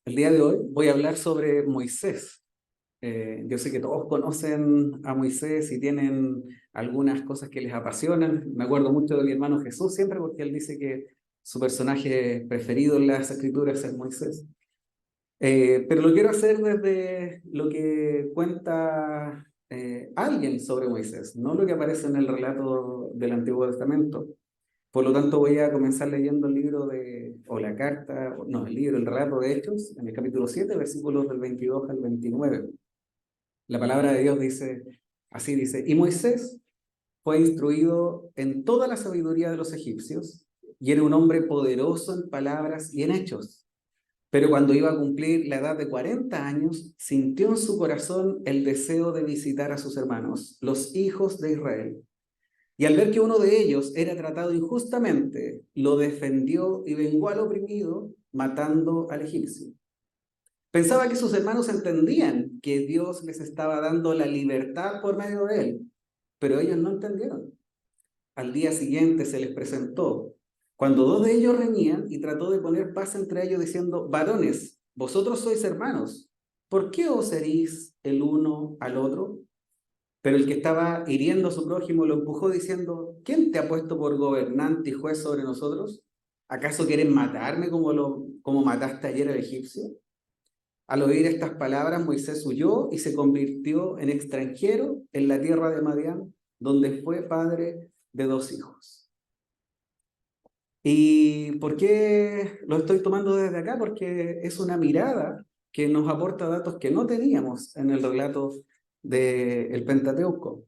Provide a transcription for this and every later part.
El día de hoy voy a hablar sobre Moisés. Yo sé que todos conocen a Moisés y tienen algunas cosas que les apasionan. Me acuerdo mucho de mi hermano Jesús siempre porque él dice que su personaje preferido en las escrituras es Moisés. Pero lo quiero hacer desde lo que cuenta alguien sobre Moisés, no lo que aparece en el relato del Antiguo Testamento. Por lo tanto, voy a comenzar leyendo el libro o la carta, no, el libro, el relato de Hechos, en el capítulo 7, versículos del 22 al 29. La palabra de Dios dice, así dice, y Moisés fue instruido en toda la sabiduría de los egipcios, y era un hombre poderoso en palabras y en hechos. Pero cuando iba a cumplir la edad de 40 años, sintió en su corazón el deseo de visitar a sus hermanos, los hijos de Israel. Y al ver que uno de ellos era tratado injustamente, lo defendió y vengó al oprimido, matando al egipcio. Pensaba que sus hermanos entendían que Dios les estaba dando la libertad por medio de él, pero ellos no entendieron. Al día siguiente se les presentó, cuando dos de ellos reñían y trató de poner paz entre ellos diciendo, varones, vosotros sois hermanos, ¿por qué os herís el uno al otro? Pero el que estaba hiriendo a su prójimo lo empujó diciendo, ¿quién te ha puesto por gobernante y juez sobre nosotros? ¿Acaso quieres matarme como mataste ayer al egipcio? Al oír estas palabras, Moisés huyó y se convirtió en extranjero en la tierra de Madián, donde fue padre de dos hijos. ¿Y por qué lo estoy tomando desde acá? Porque es una mirada que nos aporta datos que no teníamos en el relato del Pentateuco.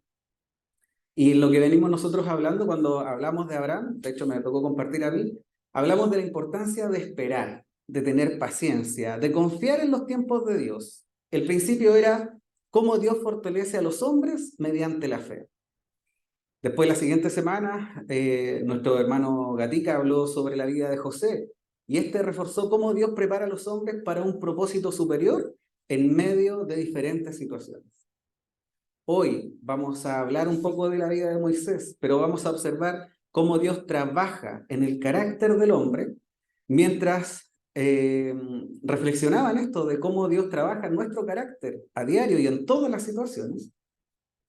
Y lo que venimos nosotros hablando cuando hablamos de Abraham, de hecho me tocó compartir a mí, hablamos de la importancia de esperar, de tener paciencia, de confiar en los tiempos de Dios. El principio era cómo Dios fortalece a los hombres mediante la fe. Después, la siguiente semana, nuestro hermano Gatica habló sobre la vida de José y este reforzó cómo Dios prepara a los hombres para un propósito superior en medio de diferentes situaciones. Hoy vamos a hablar un poco de la vida de Moisés, pero vamos a observar cómo Dios trabaja en el carácter del hombre mientras reflexionaba en esto de cómo Dios trabaja en nuestro carácter a diario y en todas las situaciones.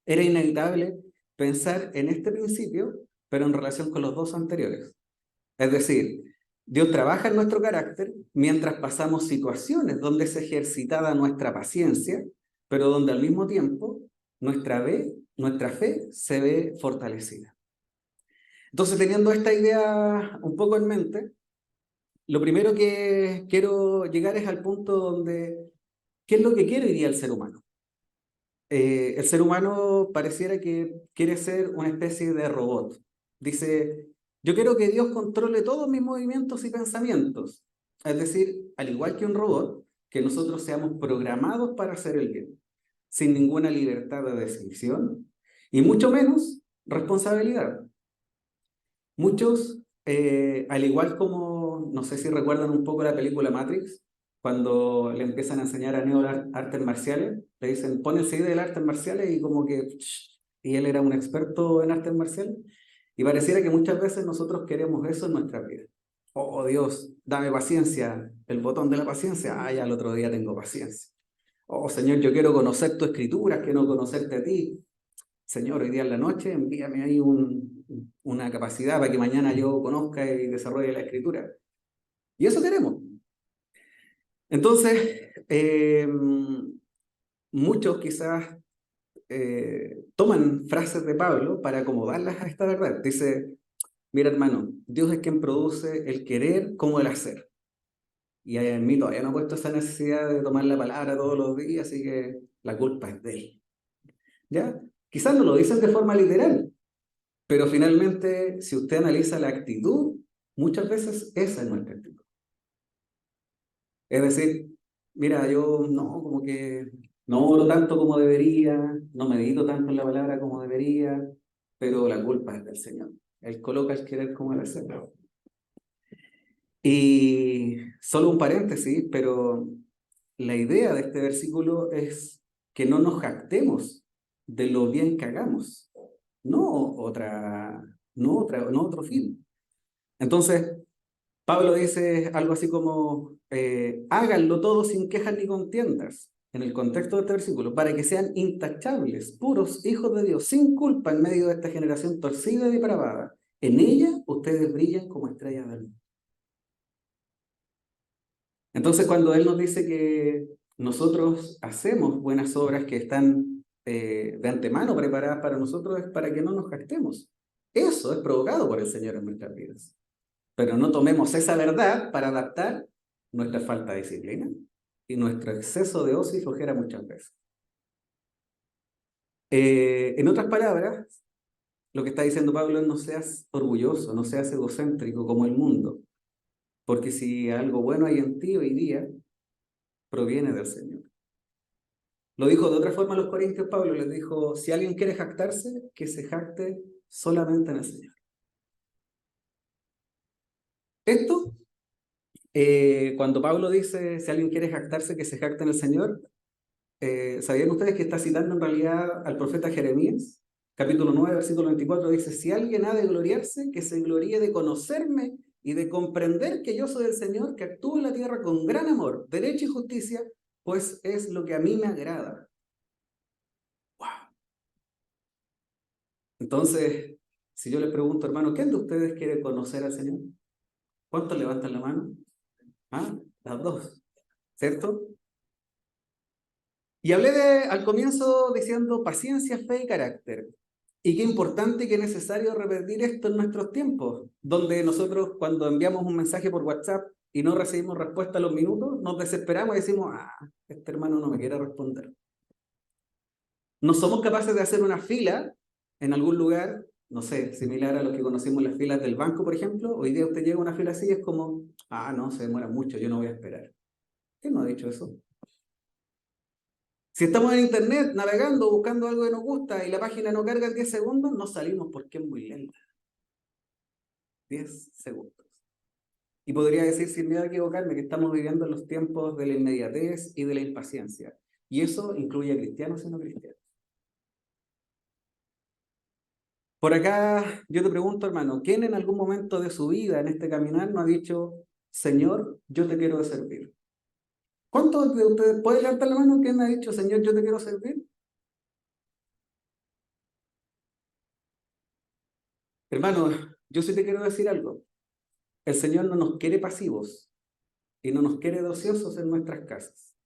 Era inevitable pensar en este principio, pero en relación con los dos anteriores. Es decir, Dios trabaja en nuestro carácter mientras pasamos situaciones donde es ejercitada nuestra paciencia, pero donde al mismo tiempo nuestra fe se ve fortalecida. Entonces, teniendo esta idea un poco en mente, lo primero que quiero llegar es al punto donde, ¿qué es lo que quiere hoy día el ser humano? El ser humano pareciera que quiere ser una especie de robot. Dice, yo quiero que Dios controle todos mis movimientos y pensamientos. Es decir, al igual que un robot, que nosotros seamos programados para hacer el bien, sin ninguna libertad de decisión y mucho menos responsabilidad. Muchos, al igual como, no sé si recuerdan un poco la película Matrix, cuando le empiezan a enseñar a Neo artes marciales, le dicen, pon el CD de artes marciales y como que, y él era un experto en artes marciales, y pareciera que muchas veces nosotros queremos eso en nuestra vida. Oh Dios, dame paciencia, el botón de la paciencia, ya al otro día tengo paciencia. Oh Señor, yo quiero conocer tu escritura, quiero conocerte a ti. Señor, hoy día en la noche envíame ahí una capacidad para que mañana yo conozca y desarrolle la escritura. Y eso queremos. Entonces, muchos quizás toman frases de Pablo para acomodarlas a esta verdad. Dice, mira hermano, Dios es quien produce el querer como el hacer. Y en mí todavía no he puesto esa necesidad de tomar la palabra todos los días, así que la culpa es de él. ¿Ya? Quizás no lo dicen de forma literal, pero finalmente, si usted analiza la actitud, muchas veces esa es nuestra actitud. Es decir, mira, yo no, como que no oro tanto como debería, no medito tanto en la palabra como debería, pero la culpa es del Señor. Él coloca el querer como el hacer. Y solo un paréntesis, pero la idea de este versículo es que no nos jactemos de lo bien que hagamos, no otro fin. Entonces, Pablo dice algo así como, háganlo todo sin quejas ni contiendas, en el contexto de este versículo, para que sean intachables, puros hijos de Dios, sin culpa en medio de esta generación torcida y depravada. En ella ustedes brillan como estrellas de luz. Entonces, cuando Él nos dice que nosotros hacemos buenas obras que están de antemano preparadas para nosotros, es para que no nos jactemos. Eso es provocado por el Señor en nuestras vidas. Pero no tomemos esa verdad para adaptar nuestra falta de disciplina y nuestro exceso de ocio y flojera muchas veces. En otras palabras, lo que está diciendo Pablo es: no seas orgulloso, no seas egocéntrico como el mundo, porque si algo bueno hay en ti hoy día, proviene del Señor. Lo dijo de otra forma a los corintios Pablo, les dijo: si alguien quiere jactarse, que se jacte solamente en el Señor. Esto, cuando Pablo dice si alguien quiere jactarse, que se jacte en el Señor, ¿sabían ustedes que está citando en realidad al profeta Jeremías? Capítulo 9, versículo 24 dice: si alguien ha de gloriarse, que se gloríe de conocerme y de comprender que yo soy el Señor, que actúo en la tierra con gran amor, derecho y justicia, pues es lo que a mí me agrada. ¡Wow! Entonces, si yo les pregunto, hermano, ¿quién de ustedes quiere conocer al Señor? ¿Cuántos levantan la mano? Ah, las dos, ¿cierto? Y hablé al comienzo diciendo paciencia, fe y carácter. Y qué importante y qué necesario repetir esto en nuestros tiempos, donde nosotros cuando enviamos un mensaje por WhatsApp y no recibimos respuesta a los minutos, nos desesperamos y decimos: este hermano no me quiere responder. No somos capaces de hacer una fila en algún lugar, no sé, similar a lo que conocimos las filas del banco, por ejemplo. Hoy día usted llega a una fila así y es como: no, se demora mucho, yo no voy a esperar. ¿Quién no ha dicho eso? Si estamos en internet navegando, buscando algo que nos gusta y la página no carga en 10 segundos, no salimos porque es muy lenta. 10 segundos. Y podría decir, sin miedo a equivocarme, que estamos viviendo en los tiempos de la inmediatez y de la impaciencia. Y eso incluye a cristianos y no cristianos. Por acá yo te pregunto, hermano, ¿quién en algún momento de su vida en este caminar no ha dicho: Señor, yo te quiero servir? ¿Cuántos de ustedes pueden levantar la mano? ¿Quién ha dicho: Señor, yo te quiero servir? Hermano, yo sí te quiero decir algo. El Señor no nos quiere pasivos y no nos quiere de ociosos en nuestras casas.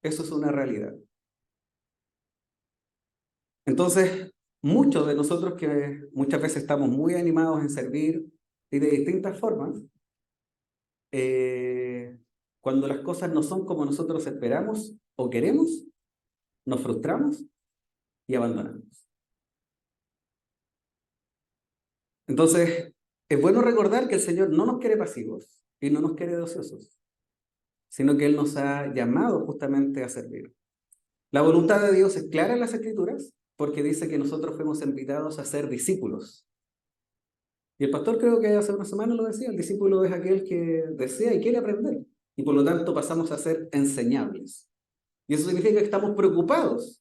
Eso es una realidad. Entonces, muchos de nosotros que muchas veces estamos muy animados en servir y de distintas formas, cuando las cosas no son como nosotros esperamos o queremos, nos frustramos y abandonamos. Entonces, es bueno recordar que el Señor no nos quiere pasivos y no nos quiere de ociosos, sino que Él nos ha llamado justamente a servir. La voluntad de Dios es clara en las Escrituras porque dice que nosotros fuimos invitados a ser discípulos. Y el pastor, creo que hace una semana lo decía: el discípulo es aquel que desea y quiere aprender. Y por lo tanto pasamos a ser enseñables. Y eso significa que estamos preocupados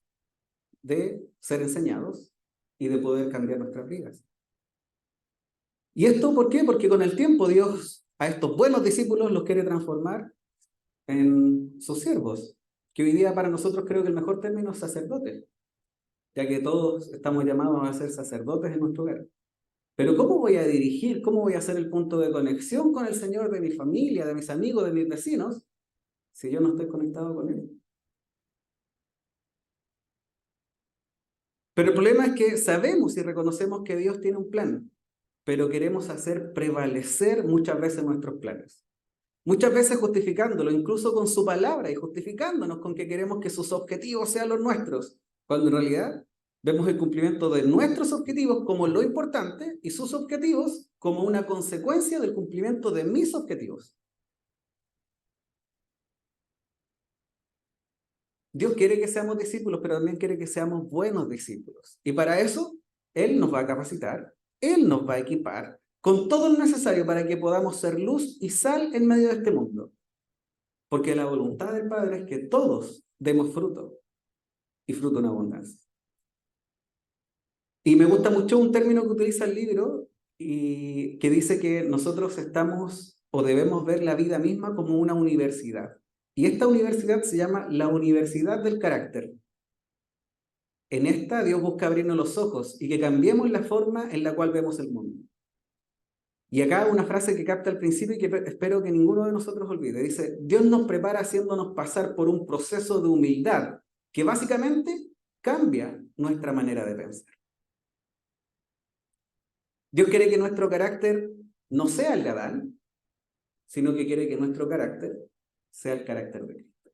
de ser enseñados y de poder cambiar nuestras vidas. ¿Y esto por qué? Porque con el tiempo Dios a estos buenos discípulos los quiere transformar en sus siervos, que hoy día para nosotros creo que el mejor término es sacerdotes, ya que todos estamos llamados a ser sacerdotes en nuestro hogar. Pero ¿cómo voy a dirigir, cómo voy a hacer el punto de conexión con el Señor de mi familia, de mis amigos, de mis vecinos, si yo no estoy conectado con Él? Pero el problema es que sabemos y reconocemos que Dios tiene un plan, pero queremos hacer prevalecer muchas veces nuestros planes. Muchas veces justificándolo, incluso con su palabra, y justificándonos con que queremos que sus objetivos sean los nuestros, cuando en realidad vemos el cumplimiento de nuestros objetivos como lo importante y sus objetivos como una consecuencia del cumplimiento de mis objetivos. Dios quiere que seamos discípulos, pero también quiere que seamos buenos discípulos. Y para eso, Él nos va a capacitar, Él nos va a equipar con todo lo necesario para que podamos ser luz y sal en medio de este mundo. Porque la voluntad del Padre es que todos demos fruto, y fruto en abundancia. Y me gusta mucho un término que utiliza el libro y que dice que nosotros estamos o debemos ver la vida misma como una universidad. Y esta universidad se llama la Universidad del Carácter. En esta Dios busca abrirnos los ojos y que cambiemos la forma en la cual vemos el mundo. Y acá una frase que capta al principio y que espero que ninguno de nosotros olvide. Dice, Dios nos prepara haciéndonos pasar por un proceso de humildad que básicamente cambia nuestra manera de pensar. Dios quiere que nuestro carácter no sea el de Adán, sino que quiere que nuestro carácter sea el carácter de Cristo.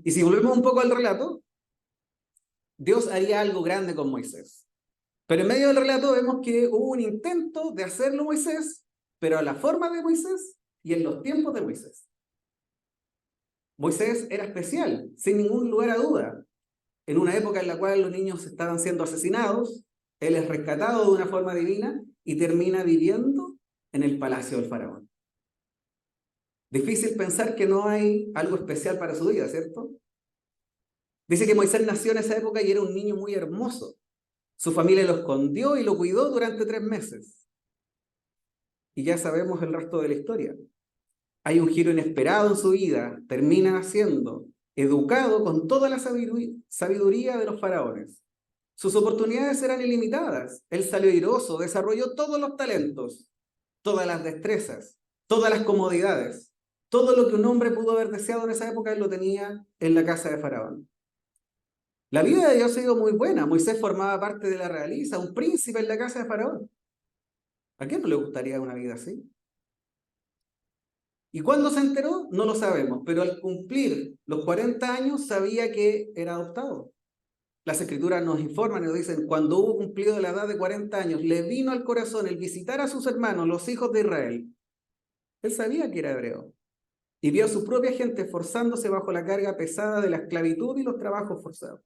Y si volvemos un poco al relato, Dios haría algo grande con Moisés. Pero en medio del relato vemos que hubo un intento de hacerlo Moisés, pero a la forma de Moisés y en los tiempos de Moisés. Moisés era especial, sin ningún lugar a duda. En una época en la cual los niños estaban siendo asesinados, él es rescatado de una forma divina y termina viviendo en el palacio del faraón. Difícil pensar que no hay algo especial para su vida, ¿cierto? Dice que Moisés nació en esa época y era un niño muy hermoso. Su familia lo escondió y lo cuidó durante 3 meses. Y ya sabemos el resto de la historia. Hay un giro inesperado en su vida. Termina siendo educado con toda la sabiduría de los faraones. Sus oportunidades eran ilimitadas. Él salió airoso, desarrolló todos los talentos, todas las destrezas, todas las comodidades. Todo lo que un hombre pudo haber deseado en esa época, él lo tenía en la casa de Faraón. La vida de Dios ha sido muy buena. Moisés formaba parte de la realeza, un príncipe en la casa de Faraón. ¿A quién no le gustaría una vida así? ¿Y cuándo se enteró? No lo sabemos, pero al cumplir los 40 años sabía que era adoptado. Las escrituras nos informan y nos dicen, cuando hubo cumplido la edad de 40 años, le vino al corazón el visitar a sus hermanos, los hijos de Israel. Él sabía que era hebreo y vio a su propia gente esforzándose bajo la carga pesada de la esclavitud y los trabajos forzados.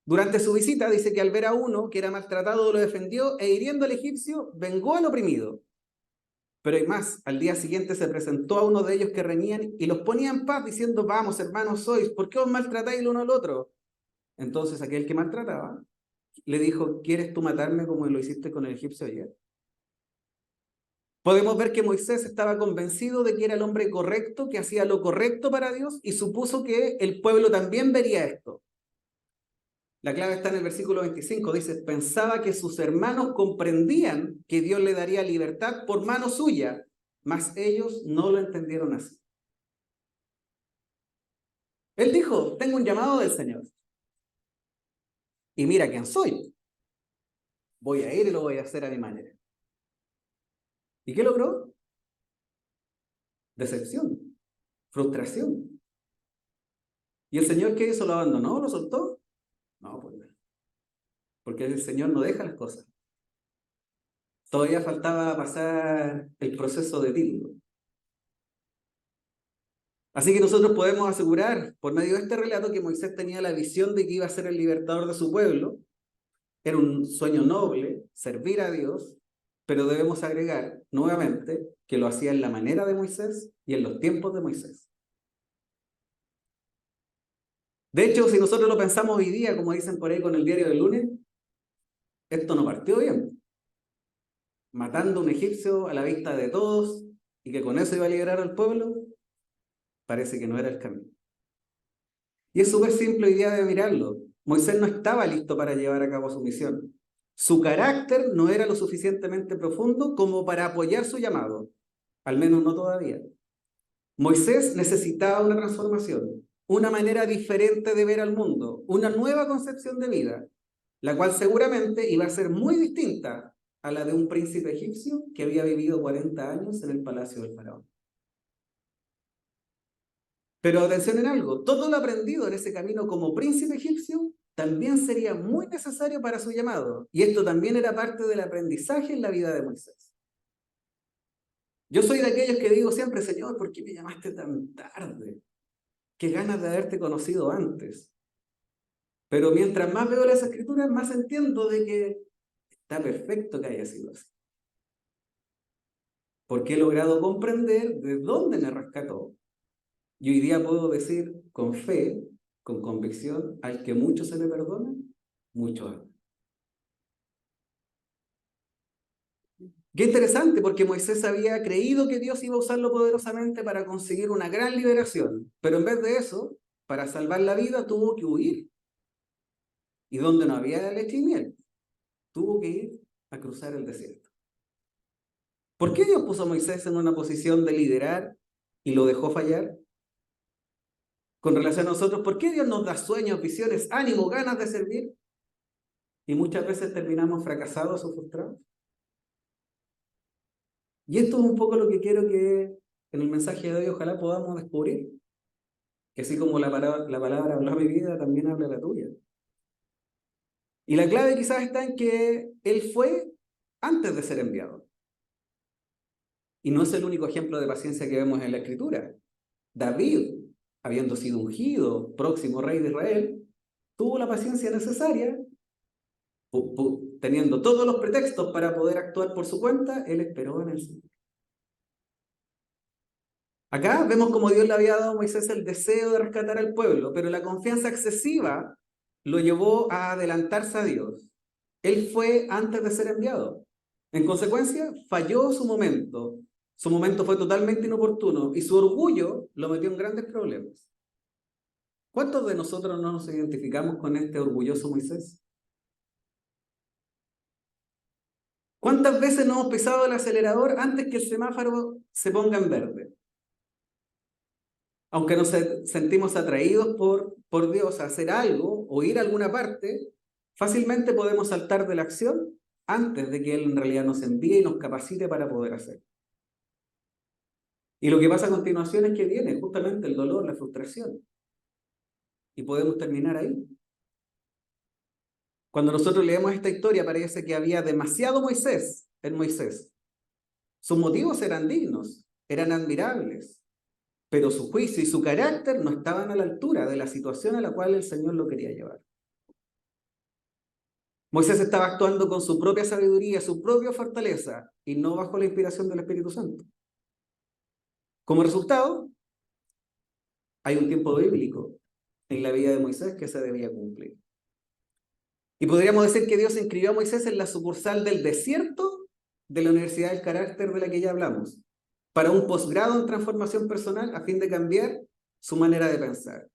Durante su visita dice que al ver a uno que era maltratado lo defendió e hiriendo al egipcio vengó al oprimido. Pero hay más, al día siguiente se presentó a uno de ellos que reñían y los ponía en paz diciendo, vamos hermanos sois, ¿por qué os maltratáis el uno al otro? Entonces aquel que maltrataba le dijo, ¿quieres tú matarme como lo hiciste con el egipcio ayer? Podemos ver que Moisés estaba convencido de que era el hombre correcto, que hacía lo correcto para Dios y supuso que el pueblo también vería esto. La clave está en el versículo 25, dice, pensaba que sus hermanos comprendían que Dios le daría libertad por mano suya, mas ellos no lo entendieron así. Él dijo, tengo un llamado del Señor. Y mira quién soy. Voy a ir y lo voy a hacer a mi manera. ¿Y qué logró? Decepción, frustración. ¿Y el Señor qué hizo? ¿Lo abandonó? ¿Lo soltó? No, pues no. Porque el Señor no deja las cosas. Todavía faltaba pasar el proceso de título. Así que nosotros podemos asegurar, por medio de este relato, que Moisés tenía la visión de que iba a ser el libertador de su pueblo. Era un sueño noble, servir a Dios, pero debemos agregar nuevamente que lo hacía en la manera de Moisés y en los tiempos de Moisés. De hecho, si nosotros lo pensamos hoy día, como dicen por ahí con el diario del lunes, esto no partió bien. Matando a un egipcio a la vista de todos y que con eso iba a liberar al pueblo, parece que no era el camino. Y es súper simple hoy día de mirarlo. Moisés no estaba listo para llevar a cabo su misión. Su carácter no era lo suficientemente profundo como para apoyar su llamado, al menos no todavía. Moisés necesitaba una transformación, una manera diferente de ver al mundo, una nueva concepción de vida, la cual seguramente iba a ser muy distinta a la de un príncipe egipcio que había vivido 40 años en el palacio del faraón. Pero atención en algo, todo lo aprendido en ese camino como príncipe egipcio también sería muy necesario para su llamado, y esto también era parte del aprendizaje en la vida de Moisés. Yo soy de aquellos que digo siempre, Señor, ¿por qué me llamaste tan tarde? Qué ganas de haberte conocido antes. Pero mientras más veo las escrituras, más entiendo de que está perfecto que haya sido así. Porque he logrado comprender de dónde me rescató. Y hoy día puedo decir con fe, con convicción, al que mucho se le perdona, mucho ama. Qué interesante, porque Moisés había creído que Dios iba a usarlo poderosamente para conseguir una gran liberación, pero en vez de eso, para salvar la vida, tuvo que huir. Y donde no había leche y miel, tuvo que ir a cruzar el desierto. ¿Por qué Dios puso a Moisés en una posición de liderar y lo dejó fallar? Con relación a nosotros, ¿por qué Dios nos da sueños, visiones, ánimo, ganas de servir? Y muchas veces terminamos fracasados o frustrados. Y esto es un poco lo que quiero que en el mensaje de hoy ojalá podamos descubrir. Que así como la palabra habló mi vida, también habla la tuya. Y la clave quizás está en que Él fue antes de ser enviado. Y no es el único ejemplo de paciencia que vemos en la Escritura. David, habiendo sido ungido, próximo rey de Israel, tuvo la paciencia necesaria, teniendo todos los pretextos para poder actuar por su cuenta, él esperó en el Señor. Acá vemos como Dios le había dado a Moisés el deseo de rescatar al pueblo, pero la confianza excesiva lo llevó a adelantarse a Dios. Él fue antes de ser enviado. En consecuencia, falló su momento. Su momento fue totalmente inoportuno y su orgullo lo metió en grandes problemas. ¿Cuántos de nosotros no nos identificamos con este orgulloso Moisés? ¿Cuántas veces no hemos pisado el acelerador antes que el semáforo se ponga en verde? Aunque nos sentimos atraídos por Dios a hacer algo o ir a alguna parte, fácilmente podemos saltar de la acción antes de que Él en realidad nos envíe y nos capacite para poder hacer. Y lo que pasa a continuación es que viene justamente el dolor, la frustración. Y podemos terminar ahí. Cuando nosotros leemos esta historia parece que había demasiado Moisés en Moisés. Sus motivos eran dignos, eran admirables, pero su juicio y su carácter no estaban a la altura de la situación a la cual el Señor lo quería llevar. Moisés estaba actuando con su propia sabiduría, su propia fortaleza, y no bajo la inspiración del Espíritu Santo. Como resultado, hay un tiempo bíblico en la vida de Moisés que se debía cumplir. Y podríamos decir que Dios inscribió a Moisés en la sucursal del desierto de la Universidad del Carácter de la que ya hablamos, para un posgrado en transformación personal a fin de cambiar su manera de pensar.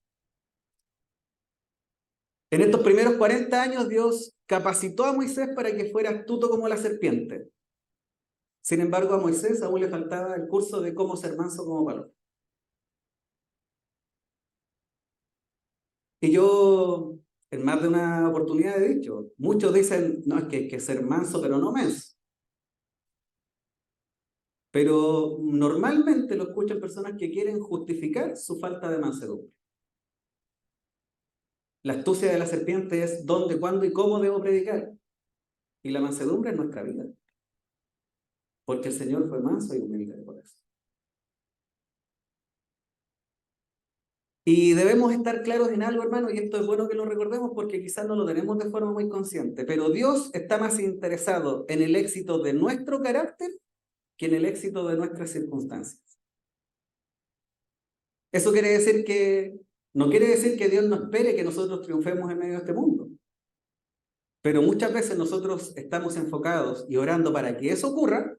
En estos primeros 40 años Dios capacitó a Moisés para que fuera astuto como la serpiente. Sin embargo, a Moisés aún le faltaba el curso de cómo ser manso como paloma. Y yo, en más de una oportunidad he dicho, muchos dicen, no, es que hay que ser manso, pero no menso. Pero normalmente lo escuchan personas que quieren justificar su falta de mansedumbre. La astucia de la serpiente es dónde, cuándo y cómo debo predicar. Y la mansedumbre es nuestra vida. Porque el Señor fue manso y humilde de corazón. Y debemos estar claros en algo, hermano, y esto es bueno que lo recordemos porque quizás no lo tenemos de forma muy consciente, pero Dios está más interesado en el éxito de nuestro carácter que en el éxito de nuestras circunstancias. Eso quiere decir que, no quiere decir que Dios no espere que nosotros triunfemos en medio de este mundo, pero muchas veces nosotros estamos enfocados y orando para que eso ocurra,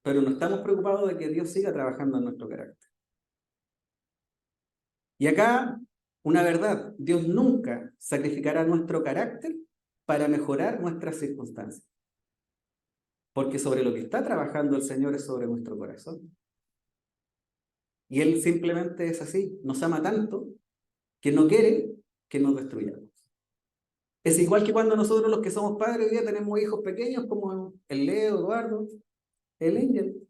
pero no estamos preocupados de que Dios siga trabajando en nuestro carácter. Y acá, una verdad, Dios nunca sacrificará nuestro carácter para mejorar nuestras circunstancias. Porque sobre lo que está trabajando el Señor es sobre nuestro corazón. Y Él simplemente es así, nos ama tanto que no quiere que nos destruyamos. Es igual que cuando nosotros los que somos padres hoy día tenemos hijos pequeños como el Leo, Eduardo, el Angel.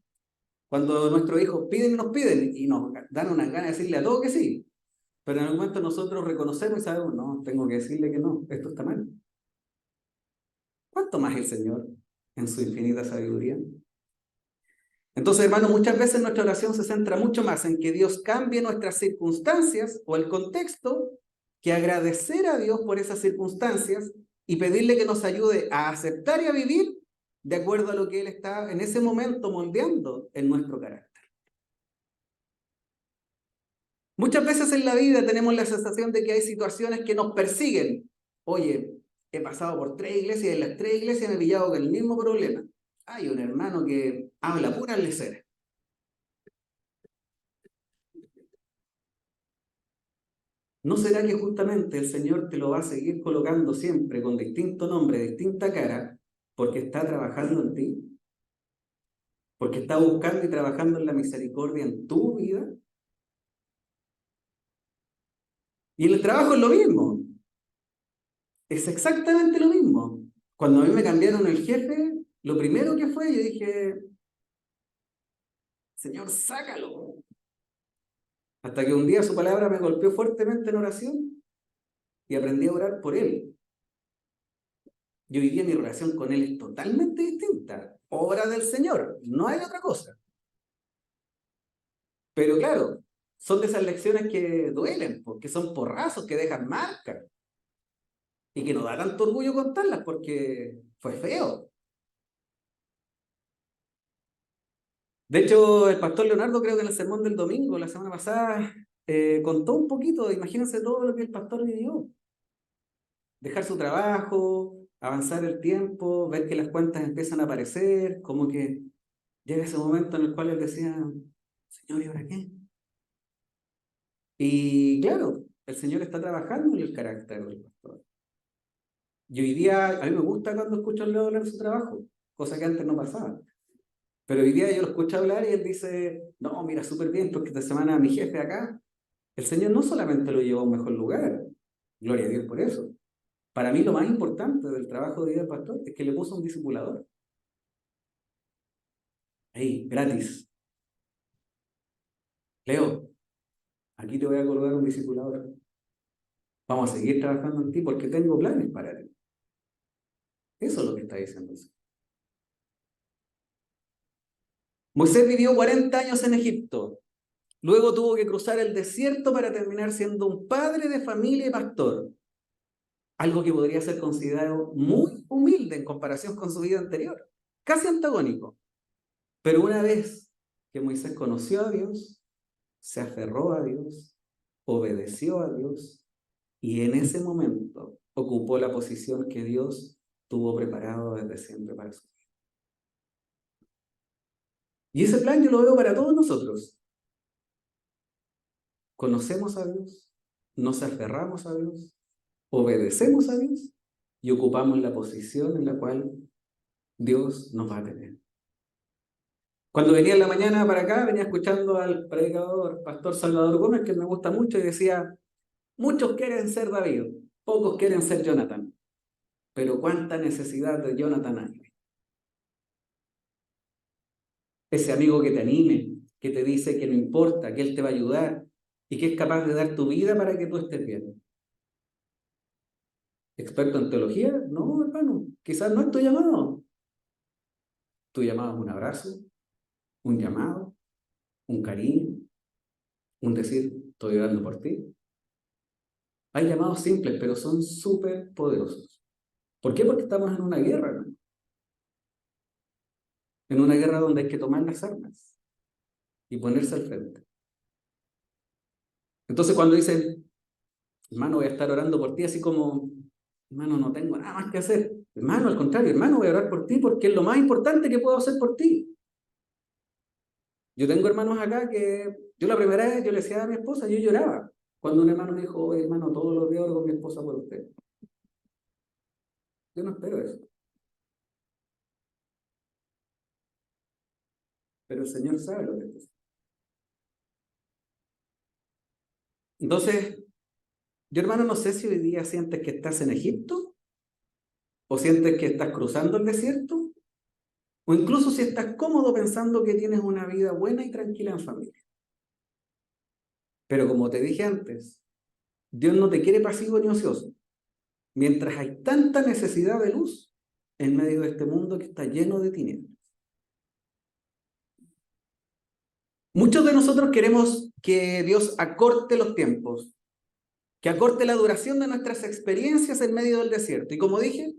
Cuando nuestros hijos piden y nos dan unas ganas de decirle a todos que sí. Pero en algún momento nosotros reconocemos y sabemos, no, tengo que decirle que no, esto está mal. ¿Cuánto más el Señor en su infinita sabiduría? Entonces, hermano, muchas veces nuestra oración se centra mucho más en que Dios cambie nuestras circunstancias o el contexto que agradecer a Dios por esas circunstancias y pedirle que nos ayude a aceptar y a vivir de acuerdo a lo que Él está en ese momento moldeando en nuestro carácter. Muchas veces en la vida tenemos la sensación de que hay situaciones que nos persiguen. Oye, he pasado por 3 iglesias y en las 3 iglesias me he pillado con el mismo problema. hay un hermano que habla pura lecera. ¿No será que justamente el Señor te lo va a seguir colocando siempre con distinto nombre, distinta cara, porque está trabajando en ti? Porque está buscando y trabajando en la misericordia en tu vida. Y en el trabajo es lo mismo. Es exactamente lo mismo. Cuando a mí me cambiaron el jefe, lo primero que fue, yo dije, Señor, sácalo. Hasta que un día su palabra me golpeó fuertemente en oración y aprendí a orar por él. Y hoy día mi relación con él es totalmente distinta. Obra del Señor, no hay otra cosa. Pero claro, son de esas lecciones que duelen, porque son porrazos que dejan marcas y que no da tanto orgullo contarlas porque fue feo. De hecho, el pastor Leonardo, creo que en el sermón del domingo, la semana pasada, contó un poquito, imagínense todo lo que el pastor vivió. Dejar su trabajo, avanzar el tiempo, ver que las cuentas empiezan a aparecer, como que llega ese momento en el cual él decía, Señor, ¿y ahora qué? Y claro, el Señor está trabajando en el carácter del pastor. Y hoy día, a mí me gusta cuando escucho a Leo hablar de su trabajo, cosa que antes no pasaba. Pero hoy día yo lo escucho hablar y él dice, no, mira, súper bien, porque esta semana mi jefe acá, el Señor no solamente lo llevó a un mejor lugar, gloria a Dios por eso. Para mí lo más importante del trabajo de vida del pastor es que le puso un discipulador. Ahí, gratis. Leo, aquí te voy a colgar un discipulador. Vamos a seguir trabajando en ti porque tengo planes para ti. Eso es lo que está diciendo. Moisés vivió 40 años en Egipto. Luego tuvo que cruzar el desierto para terminar siendo un padre de familia y pastor. Algo que podría ser considerado muy humilde en comparación con su vida anterior. Casi antagónico. Pero una vez que Moisés conoció a Dios, se aferró a Dios, obedeció a Dios y en ese momento ocupó la posición que Dios tuvo preparado desde siempre para su vida. Y ese plan yo lo veo para todos nosotros. Conocemos a Dios, nos aferramos a Dios, obedecemos a Dios y ocupamos la posición en la cual Dios nos va a tener. Cuando venía en la mañana para acá, venía escuchando al predicador, pastor Salvador Gómez, que me gusta mucho, y decía, muchos quieren ser David, pocos quieren ser Jonathan, pero cuánta necesidad de Jonathan hay. Ese amigo que te anime, que te dice que no importa, que él te va a ayudar y que es capaz de dar tu vida para que tú estés bien. ¿Experto en teología? No, hermano, quizás no es tu llamado. Tu llamado es un abrazo, un llamado, un cariño, un decir, estoy orando por ti. Hay llamados simples, pero son súper poderosos. ¿Por qué? Porque estamos en una guerra, hermano. En una guerra donde hay que tomar las armas y ponerse al frente. Entonces cuando dicen, hermano, voy a estar orando por ti, así como, hermano, no tengo nada más que hacer. Hermano, al contrario, hermano, voy a orar por ti porque es lo más importante que puedo hacer por ti. Yo tengo hermanos acá que, yo la primera vez, yo le decía a mi esposa, yo lloraba. Cuando un hermano me dijo, oye, hermano, todos los días oro con mi esposa por usted. Yo no espero eso. Pero el Señor sabe lo que es. Entonces, yo hermano, no sé si hoy día sientes que estás en Egipto, o sientes que estás cruzando el desierto, o incluso si estás cómodo pensando que tienes una vida buena y tranquila en familia. Pero como te dije antes, Dios no te quiere pasivo ni ocioso. Mientras hay tanta necesidad de luz en medio de este mundo que está lleno de tinieblas. Muchos de nosotros queremos que Dios acorte los tiempos, que acorte la duración de nuestras experiencias en medio del desierto. Y como dije,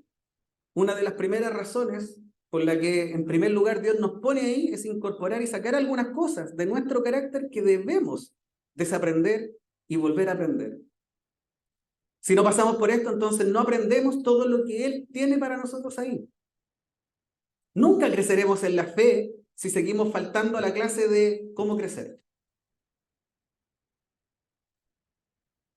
una de las primeras razones por la que en primer lugar Dios nos pone ahí es incorporar y sacar algunas cosas de nuestro carácter que debemos desaprender y volver a aprender. Si no pasamos por esto, entonces no aprendemos todo lo que Él tiene para nosotros ahí. Nunca creceremos en la fe si seguimos faltando a la clase de cómo crecer.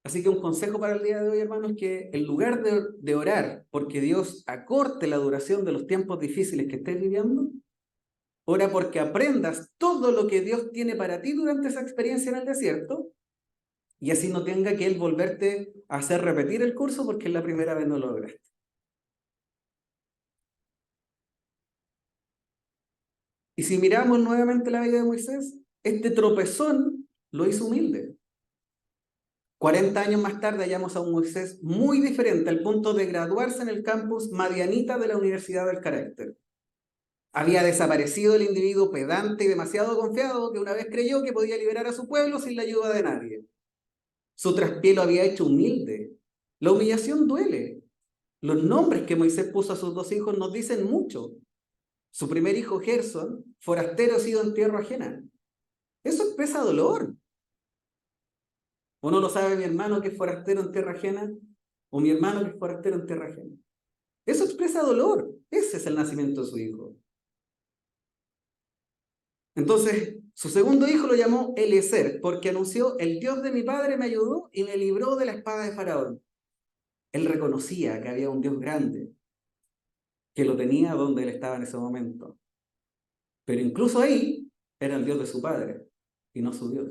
Así que un consejo para el día de hoy, hermanos, es que en lugar de orar porque Dios acorte la duración de los tiempos difíciles que estés viviendo, ora porque aprendas todo lo que Dios tiene para ti durante esa experiencia en el desierto y así no tenga que Él volverte a hacer repetir el curso porque la primera vez no lo lograste. Y si miramos nuevamente la vida de Moisés, este tropezón lo hizo humilde. 40 años más tarde hallamos a un Moisés muy diferente al punto de graduarse en el campus Madianita de la Universidad del Carácter. Había desaparecido el individuo pedante y demasiado confiado que una vez creyó que podía liberar a su pueblo sin la ayuda de nadie. Su traspié lo había hecho humilde. La humillación duele. Los nombres que Moisés puso a sus dos hijos nos dicen mucho. Su primer hijo, Gerson, forastero sido en tierra ajena. Eso expresa dolor. ¿O no lo sabe mi hermano que es forastero en tierra ajena? ¿O mi hermano que es forastero en tierra ajena? Eso expresa dolor. Ese es el nacimiento de su hijo. Entonces, su segundo hijo lo llamó Eliezer, porque anunció: el Dios de mi padre me ayudó y me libró de la espada de Faraón. Él reconocía que había un Dios grande, que lo tenía donde él estaba en ese momento. Pero incluso ahí era el Dios de su padre y no su Dios.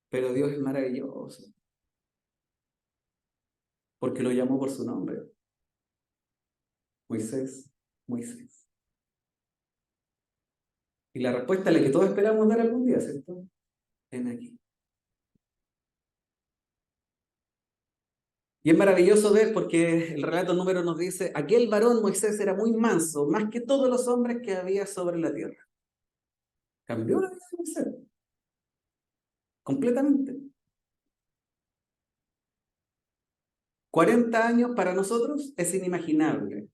Pero Dios es maravilloso, porque lo llamó por su nombre. Moisés, Moisés. Y la respuesta es la que todos esperamos dar algún día, ¿cierto? En aquí. Y es maravilloso ver porque el relato número nos dice: aquel varón Moisés era muy manso, más que todos los hombres que había sobre la tierra. Cambió la vida de Moisés, completamente. 40 años para nosotros es inimaginable.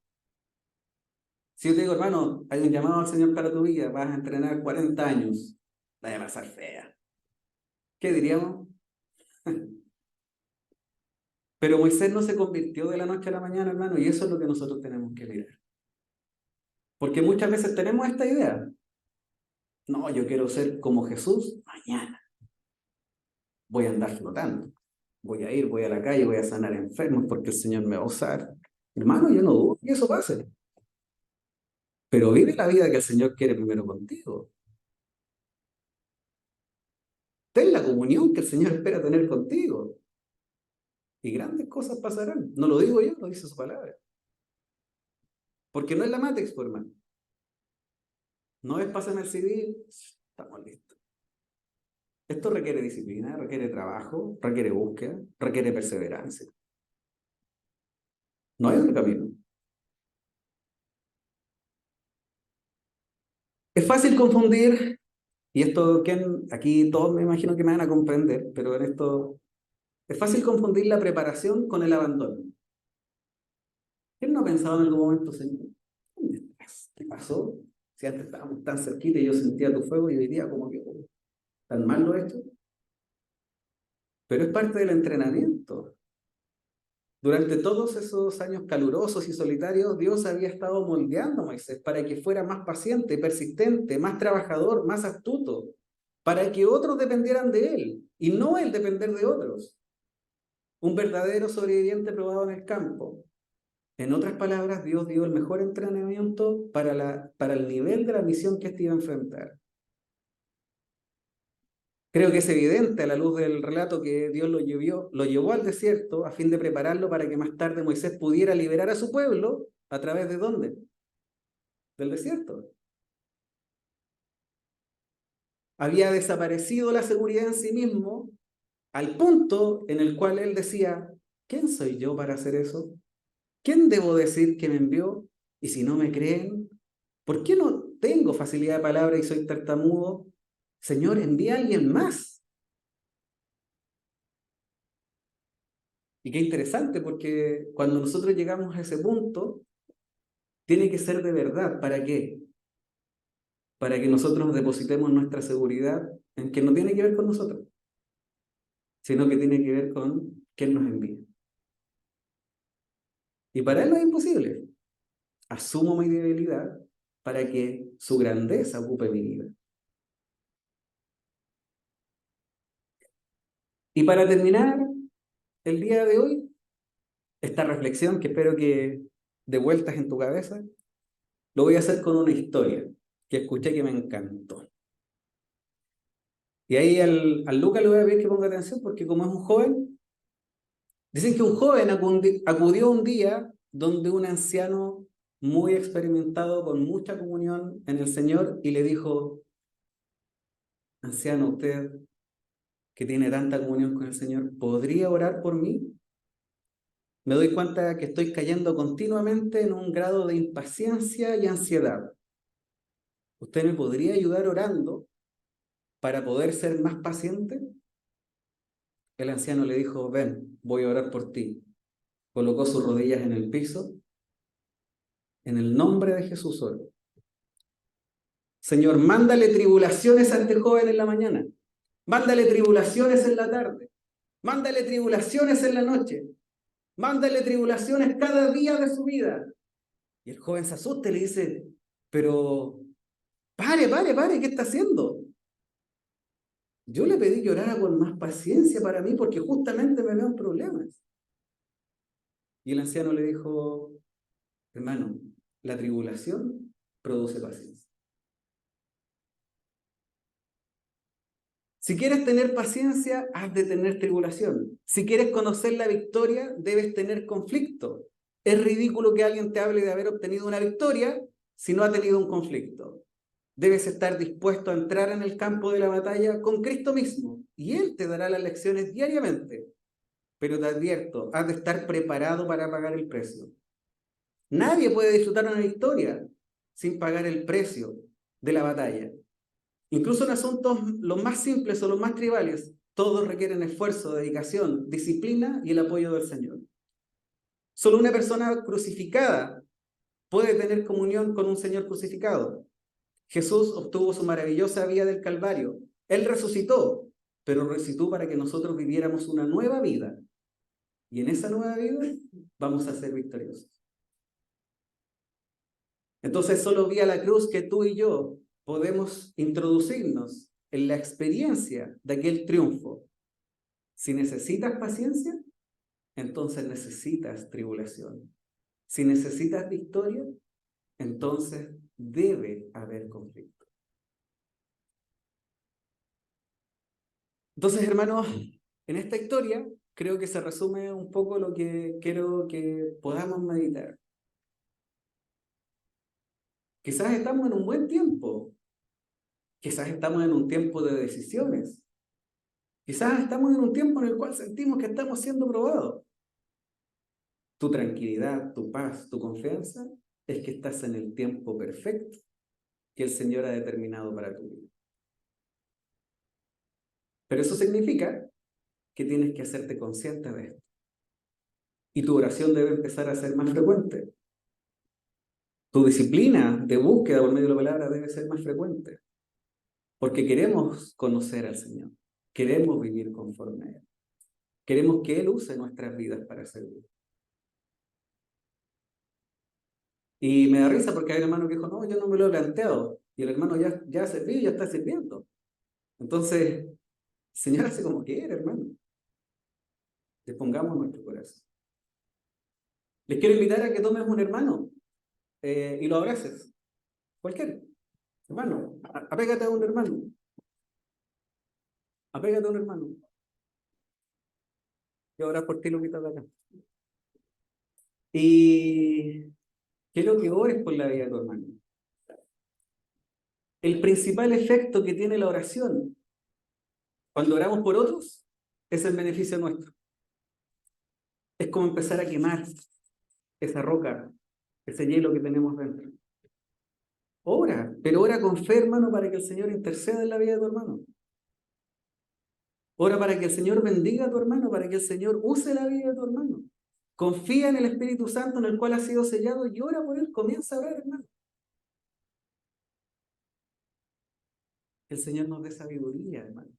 Si yo te digo, hermano, hay un llamado al Señor para tu vida, vas a entrenar 40 años, la a pasar fea. ¿Qué diríamos? Pero Moisés no se convirtió de la noche a la mañana, hermano, y eso es lo que nosotros tenemos que mirar. Porque muchas veces tenemos esta idea: no, yo quiero ser como Jesús mañana. Voy a andar flotando. Voy a ir, voy a la calle, voy a sanar enfermos porque el Señor me va a usar. Hermano, yo no dudo que eso pase. Pero vive la vida que el Señor quiere primero contigo. Ten la comunión que el Señor espera tener contigo. Y grandes cosas pasarán. No lo digo yo, lo dice su palabra. Porque no es la Matrix, por hermano. No es pásame el CD, estamos listos. Esto requiere disciplina, requiere trabajo, requiere búsqueda, requiere perseverancia. No hay otro camino. Es fácil confundir, y esto aquí todos me imagino que me van a comprender, pero en esto es fácil confundir la preparación con el abandono. ¿Quién no ha pensado en algún momento: Señor, ¿dónde estás? ¿Qué pasó? Si antes estábamos tan cerquita y yo sentía tu fuego y hoy día como que tan mal lo he hecho. Pero es parte del entrenamiento. Durante todos esos años calurosos y solitarios, Dios había estado moldeando a Moisés para que fuera más paciente, persistente, más trabajador, más astuto, para que otros dependieran de él y no él depender de otros. Un verdadero sobreviviente probado en el campo. En otras palabras, Dios dio el mejor entrenamiento para el nivel de la misión que éste iba a enfrentar. Creo que es evidente a la luz del relato que Dios lo llevó al desierto a fin de prepararlo para que más tarde Moisés pudiera liberar a su pueblo. ¿A través de dónde? Del desierto. Había desaparecido la seguridad en sí mismo al punto en el cual él decía: ¿quién soy yo para hacer eso? ¿Quién debo decir que me envió? Y si no me creen, ¿por qué no tengo facilidad de palabra y soy tartamudo? Señor, envía a alguien más. Y qué interesante, porque cuando nosotros llegamos a ese punto, tiene que ser de verdad. ¿Para qué? Para que nosotros depositemos nuestra seguridad en que no tiene que ver con nosotros, sino que tiene que ver con quién nos envía. Y para él no es imposible. asumo mi debilidad para que su grandeza ocupe mi vida. Y para terminar el día de hoy, esta reflexión que espero que de vueltas en tu cabeza, lo voy a hacer con una historia que escuché que me encantó. Y ahí al Lucas le voy a pedir que ponga atención porque como es un joven, dicen que un joven acudió un día donde un anciano muy experimentado con mucha comunión en el Señor y le dijo: anciano, usted que tiene tanta comunión con el Señor, ¿podría orar por mí? Me doy cuenta que estoy cayendo continuamente en un grado de impaciencia y ansiedad. ¿Usted me podría ayudar orando para poder ser más paciente? El anciano le dijo: ven, voy a orar por ti. Colocó sus rodillas en el piso. En el nombre de Jesús oro. Señor, mándale tribulaciones a este joven en la mañana. Mándale tribulaciones en la tarde. Mándale tribulaciones en la noche. Mándale tribulaciones cada día de su vida. Y el joven se asusta y le dice: pero pare, ¿qué está haciendo? Yo le pedí que orara con más paciencia para mí porque justamente me veo en problemas. Y el anciano le dijo: hermano, la tribulación produce paciencia. Si quieres tener paciencia, has de tener tribulación. Si quieres conocer la victoria, debes tener conflicto. Es ridículo que alguien te hable de haber obtenido una victoria si no ha tenido un conflicto. Debes estar dispuesto a entrar en el campo de la batalla con Cristo mismo, y Él te dará las lecciones diariamente. Pero te advierto, has de estar preparado para pagar el precio. Nadie puede disfrutar una victoria sin pagar el precio de la batalla. Incluso en asuntos los más simples o los más tribales, todos requieren esfuerzo, dedicación, disciplina y el apoyo del Señor. Solo una persona crucificada puede tener comunión con un Señor crucificado. Jesús obtuvo su maravillosa vida del Calvario. Él resucitó, pero resucitó para que nosotros viviéramos una nueva vida. Y en esa nueva vida vamos a ser victoriosos. Entonces, solo vía la cruz que tú y yo podemos introducirnos en la experiencia de aquel triunfo. Si necesitas paciencia, entonces necesitas tribulación. Si necesitas victoria, entonces debe haber conflicto. Entonces, hermanos, en esta historia creo que se resume un poco lo que quiero que podamos meditar. Quizás estamos en un buen tiempo. Quizás estamos en un tiempo de decisiones. Quizás estamos en un tiempo en el cual sentimos que estamos siendo probados. Tu tranquilidad, tu paz, tu confianza es que estás en el tiempo perfecto que el Señor ha determinado para tu vida. Pero eso significa que tienes que hacerte consciente de esto. Y tu oración debe empezar a ser más frecuente. Tu disciplina de búsqueda por medio de la palabra debe ser más frecuente. Porque queremos conocer al Señor. Queremos vivir conforme a Él. Queremos que Él use nuestras vidas para servir. Y me da risa porque hay un hermano que dijo: no, yo no me lo he planteado. Y el hermano ya sirvió, ya está sirviendo. Entonces, el Señor hace como quiere, hermano. Dispongamos nuestro corazón. Les quiero invitar a que tomes un hermano y lo abraces. Cualquier hermano. Apégate a un hermano. Apégate a un hermano. Y ahora por ti lo quitas de acá. Y quiero que ores por la vida de tu hermano. El principal efecto que tiene la oración cuando oramos por otros es el beneficio nuestro. Es como empezar a quemar esa roca, ese hielo que tenemos dentro. Ora, pero ora con fe, hermano, para que el Señor interceda en la vida de tu hermano. Ora para que el Señor bendiga a tu hermano, para que el Señor use la vida de tu hermano. Confía en el Espíritu Santo en el cual has sido sellado y ora por él. Comienza a orar, hermano. El Señor nos dé sabiduría, hermano.